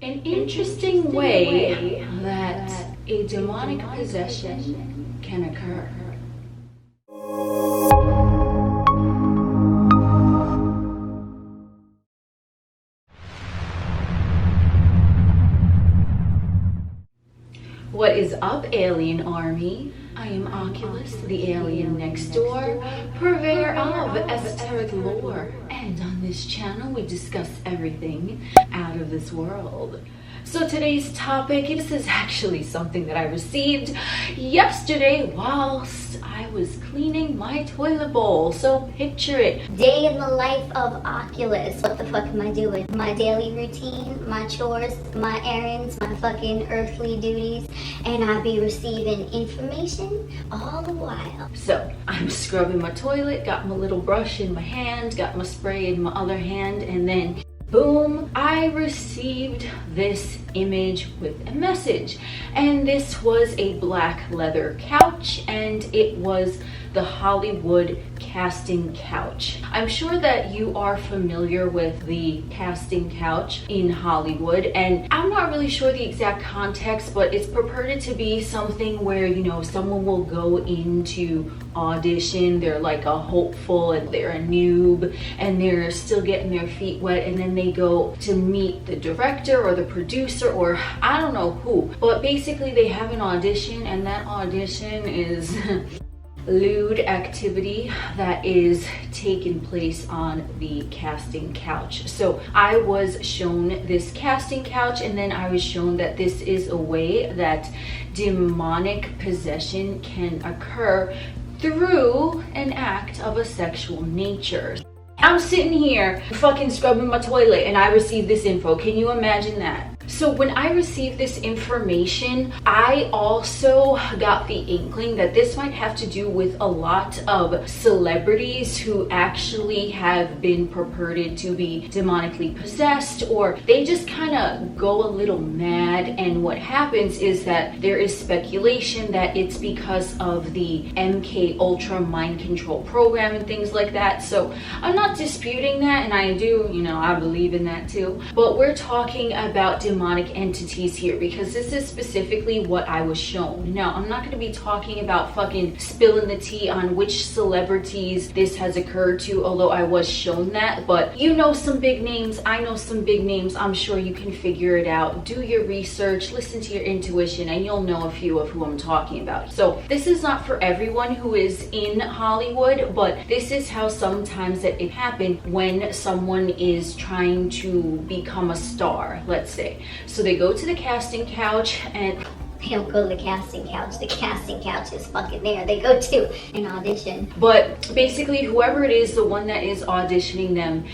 An interesting way that a demonic possession can occur. What is up, alienARMy? I am Oculus, the alien next door, purveyor of esoteric lore, and on this channel we discuss everything out of this world. So today's topic, this is actually something that I received yesterday whilst I was cleaning my toilet bowl. So picture it. Day in the life of Oculus. What the fuck am I doing? My daily routine, my chores, my errands, my fucking earthly duties, and I be receiving information all the while. So I'm scrubbing my toilet, got my little brush in my hand, got my spray in my other hand, and then boom, I received this image with a message. And this was a black leather couch, and it was the Hollywood casting couch. I'm sure that you are familiar with the casting couch in Hollywood, and I'm not really sure the exact context, but it's purported to be something where, you know, someone will go into audition, they're like a hopeful and they're a noob and they're still getting their feet wet, and then they go to meet the director or the producer or I don't know who, but basically they have an audition, and that audition is lewd activity that is taking place on the casting couch. So I was shown this casting couch, and then I was shown that this is a way that demonic possession can occur through an act of a sexual nature. I'm sitting here fucking scrubbing my toilet and I received this info. Can you imagine that? So when I received this information, I also got the inkling that this might have to do with a lot of celebrities who actually have been purported to be demonically possessed, or they just kind of go a little mad, and what happens is that there is speculation that it's because of the MK Ultra mind control program and things like that. So I'm not disputing that, and I do, you know, I believe in that too, but we're talking about demonic entities here because this is specifically what I was shown. Now, I'm not going to be talking about fucking spilling the tea on which celebrities this has occurred to, although I was shown that, but you know some big names, I know some big names, I'm sure you can figure it out. Do your research, listen to your intuition, and you'll know a few of who I'm talking about. So this is not for everyone who is in Hollywood, but this is how sometimes that it happens when someone is trying to become a star, let's say. So they go to the casting couch, and They don't go to the casting couch. The casting couch is fucking there. They go to an audition. But basically, whoever it is, the one that is auditioning them,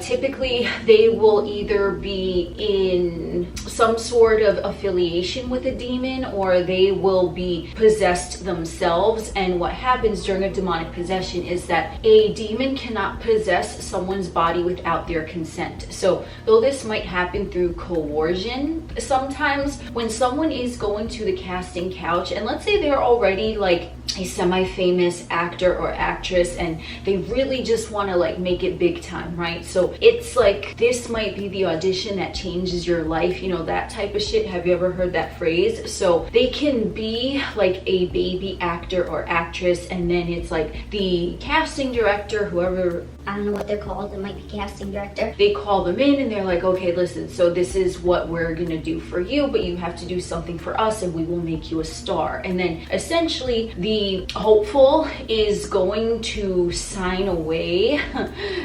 typically they will either be in some sort of affiliation with a demon, or they will be possessed themselves. And what happens during a demonic possession is that a demon cannot possess someone's body without their consent. So though this might happen through coercion, sometimes when someone is going to the casting couch, and let's say they're already like a semi-famous actor or actress and they really just want to like make it big time, right? So it's like this might be the audition that changes your life, you know, that type of shit. Have you ever heard that phrase? So they can be like a baby actor or actress, and then it's like the casting director, whoever, I don't know what they're called. It might be casting director. they call them in and they're like, okay, listen, so this is what we're gonna do for you, but you have to do something for us and we will make you a star. And then essentially the hopeful is going to sign away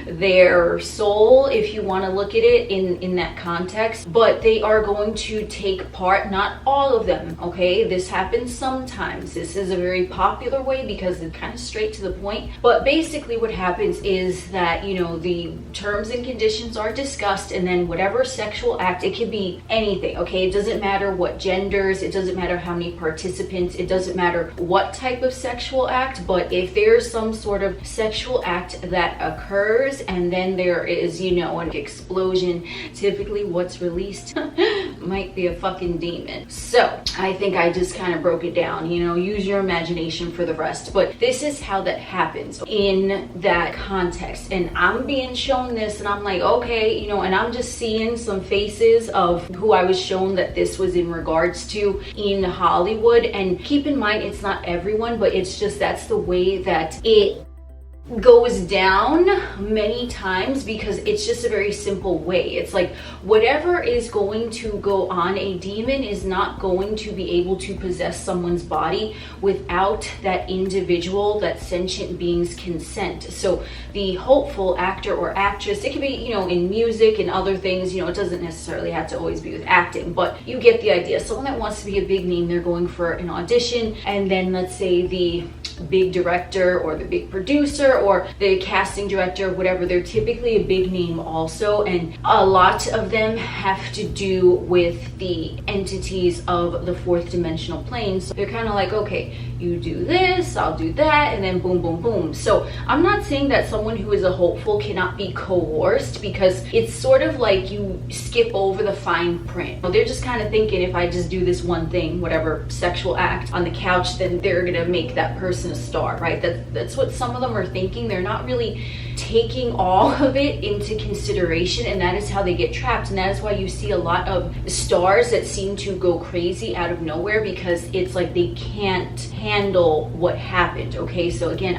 their soul, if you want to look at it in that context, but they are going to take part, not all of them, okay? This happens sometimes. This is a very popular way because it's kind of straight to the point, but basically what happens is that, you know, the terms and conditions are discussed, and then whatever sexual act, it could be anything, okay? It doesn't matter what genders, it doesn't matter how many participants, it doesn't matter what type of sexual act, but if there's some sort of sexual act that occurs and then there is, you know, an explosion, typically what's released might be a fucking demon. So I think I just kind of broke it down, you know, use your imagination for the rest. But this is how that happens in that context. And I'm being shown this and I'm like, okay, you know, and I'm just seeing some faces of who I was shown that this was in regards to in Hollywood. And keep in mind, it's not everyone, but it's just that's the way that it goes down many times, because it's just a very simple way. It's like whatever is going to go on, a demon is not going to be able to possess someone's body without that individual, that sentient being's consent. So the hopeful actor or actress, it could be, you know, in music and other things, you know, it doesn't necessarily have to always be with acting, but you get the idea. Someone that wants to be a big name, they're going for an audition, and then let's say the big director or the big producer or the casting director, whatever, they're typically a big name also, and a lot of them have to do with the entities of the fourth dimensional plane. So they're kind of like, okay, you do this, I'll do that, and then boom, boom, boom. So I'm not saying that someone who is a hopeful cannot be coerced, because it's sort of like you skip over the fine print. They're just kind of thinking, if I just do this one thing, whatever sexual act on the couch, then they're gonna make that person a star, right? That's what some of them are thinking. They're not really taking all of it into consideration, and that is how they get trapped. And that is why you see a lot of stars that seem to go crazy out of nowhere, because it's like they can't handle what happened. Okay, so again,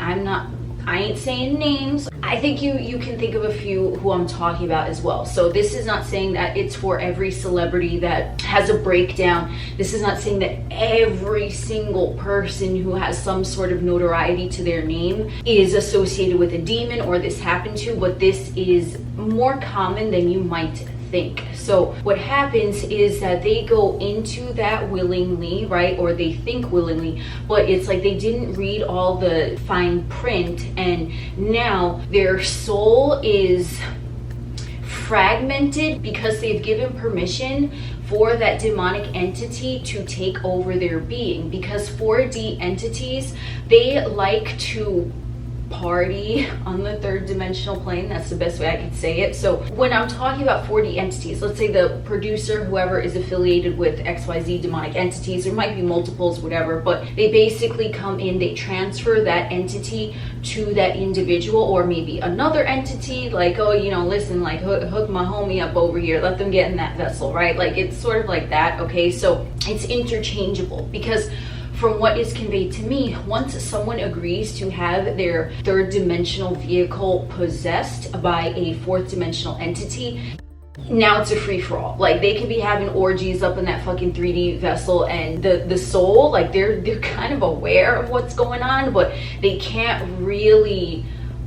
I ain't saying names. I think you can think of a few who I'm talking about as well. So this is not saying that it's for every celebrity that has a breakdown. This is not saying that every single person who has some sort of notoriety to their name is associated with a demon or this happened to, but this is more common than you might think. So what happens is that they go into that willingly, right? Or they think willingly, but it's like they didn't read all the fine print, and now their soul is fragmented because they've given permission for that demonic entity to take over their being. Because 4D entities, they like to party on the third dimensional plane. That's the best way I could say it. So when I'm talking about 4D entities, let's say the producer, whoever is affiliated with XYZ demonic entities, there might be multiples, whatever, but they basically come in, they transfer that entity to that individual, or maybe another entity, like, oh, you know, listen, like hook my homie up over here, let them get in that vessel, right? Like it's sort of like that. Okay, so it's interchangeable, because from what is conveyed to me, once someone agrees to have their third dimensional vehicle possessed by a fourth dimensional entity, now it's a free-for-all. Like they could be having orgies up in that fucking 3D vessel, and the soul, like they're kind of aware of what's going on, but they can't really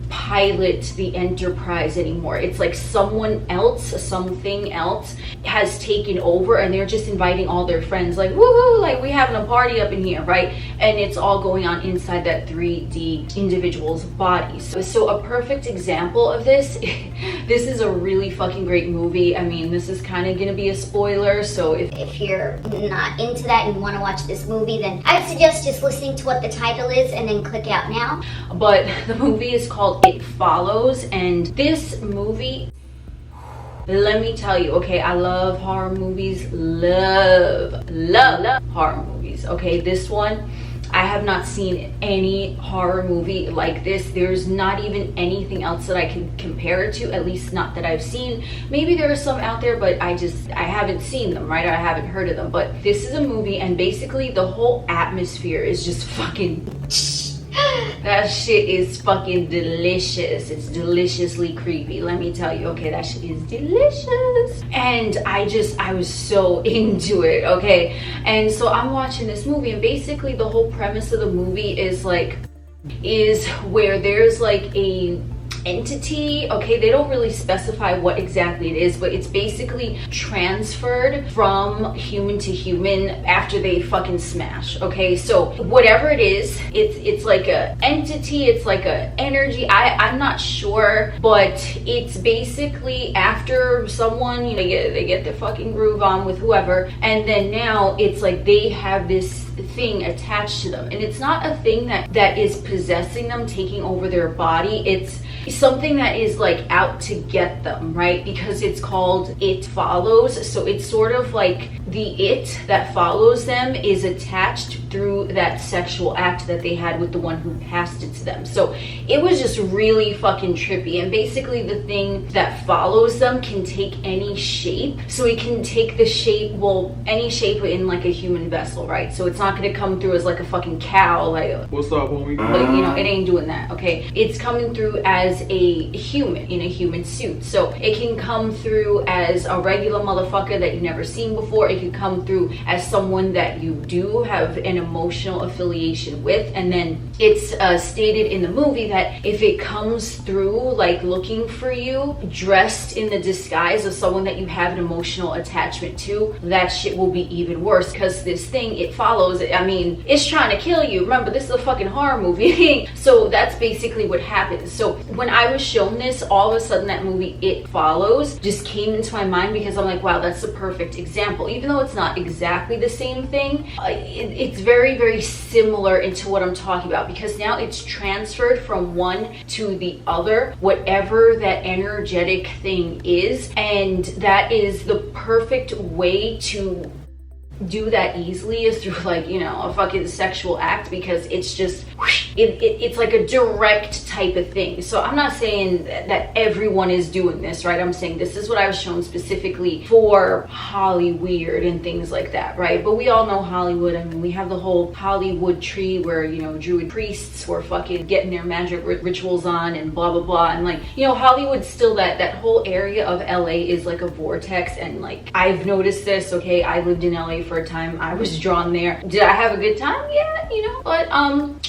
pilot the Enterprise anymore. It's like someone else, something else has taken over, and they're just inviting all their friends, like woohoo, like we having a party up in here, right? And it's all going on inside that 3D individual's body. So a perfect example of this, this is a really fucking great movie. I mean, this is kind of gonna be a spoiler, so if you're not into that and want to watch this movie, then I'd suggest just listening to what the title is and then click out now. But the movie is called It Follows, and this movie, let me tell you, okay, I love horror movies, love horror movies. Okay, this one, I have not seen any horror movie like this. There's not even anything else that I can compare it to, at least not that I've seen. Maybe there are some out there, but I haven't seen them, right? I haven't heard of them. But this is a movie, and basically the whole atmosphere is just fucking that shit is fucking delicious. It's deliciously creepy, let me tell you. Okay, that shit is delicious. And I was so into it, okay? And so I'm watching this movie, and basically the whole premise of the movie is where there's like a entity, okay, they don't really specify what exactly it is, but it's basically transferred from human to human after they fucking smash. Okay, so whatever it is, it's like a entity, it's like a energy, I'm not sure, but it's basically after someone, you know, they get their fucking groove on with whoever, and then now it's like they have this thing attached to them, and it's not a thing that is possessing them, taking over their body. something that is like out to get them, right? Because it's called It Follows. So it's sort of like the it that follows them is attached through that sexual act that they had with the one who passed it to them. So it was just really fucking trippy. And basically the thing that follows them can take any shape. So it can take the shape, well, any shape in like a human vessel, right? So it's not going to come through as like a fucking cow, like, what's up, homie? Like, you know, it ain't doing that, okay? It's coming through as a human in a human suit. So it can come through as a regular motherfucker that you've never seen before. It can come through as someone that you do have an emotional affiliation with. And then it's stated in the movie that if it comes through like looking for you dressed in the disguise of someone that you have an emotional attachment to, that shit will be even worse, because this thing, It Follows, I mean, it's trying to kill you. Remember, this is a fucking horror movie. So that's basically what happens. So when I was shown this, all of a sudden that movie It Follows just came into my mind, because I'm like, wow, that's the perfect example. Even though it's not exactly the same thing, it's very, very similar into what I'm talking about, because now it's transferred from one to the other, whatever that energetic thing is. And that is the perfect way to do that easily, is through like, you know, a fucking sexual act, because it's just it's like a direct type of thing. So I'm not saying that everyone is doing this, right? I'm saying this is what I was shown specifically for HOLLYWEIRD and things like that, right? But we all know Hollywood. I mean, we have the whole Hollywood tree where, you know, Druid priests were fucking getting their magic rituals on and blah blah blah. And like, you know, Hollywood's still that whole area of LA is like a vortex. And like, I've noticed this, okay? I lived in LA for a time. I was drawn there. Did I have a good time? Yeah, you know, but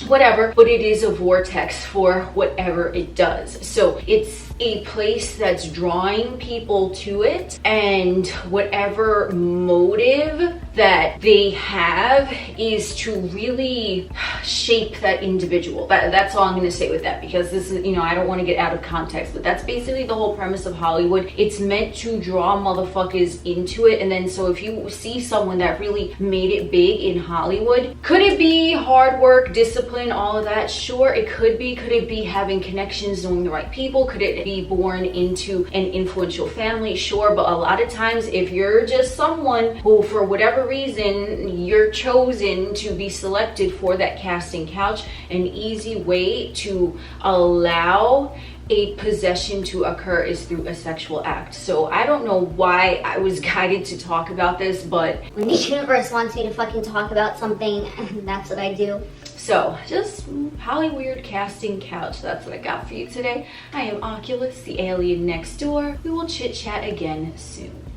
whatever. But it is a vortex for whatever it does. So it's a place that's drawing people to it, and whatever motive that they have is to really shape that individual. That's all I'm going to say with that, because this is, you know, I don't want to get out of context, but that's basically the whole premise of Hollywood. It's meant to draw motherfuckers into it. And then so if you see someone that really made it big in Hollywood, could it be hard work, discipline, all of that? Sure, it could be. Could it be having connections, knowing the right people? Could it be born into an influential family? Sure. But a lot of times, if you're just someone who, for whatever reason, you're chosen to be selected for that casting couch, an easy way to allow a possession to occur is through a sexual act. So I don't know why I was guided to talk about this, but when the universe wants me to fucking talk about something, that's what I do. So just HOLLYWEIRD casting couch. That's what I got for you today. I am Oculus, the alien next door. We will chit chat again soon.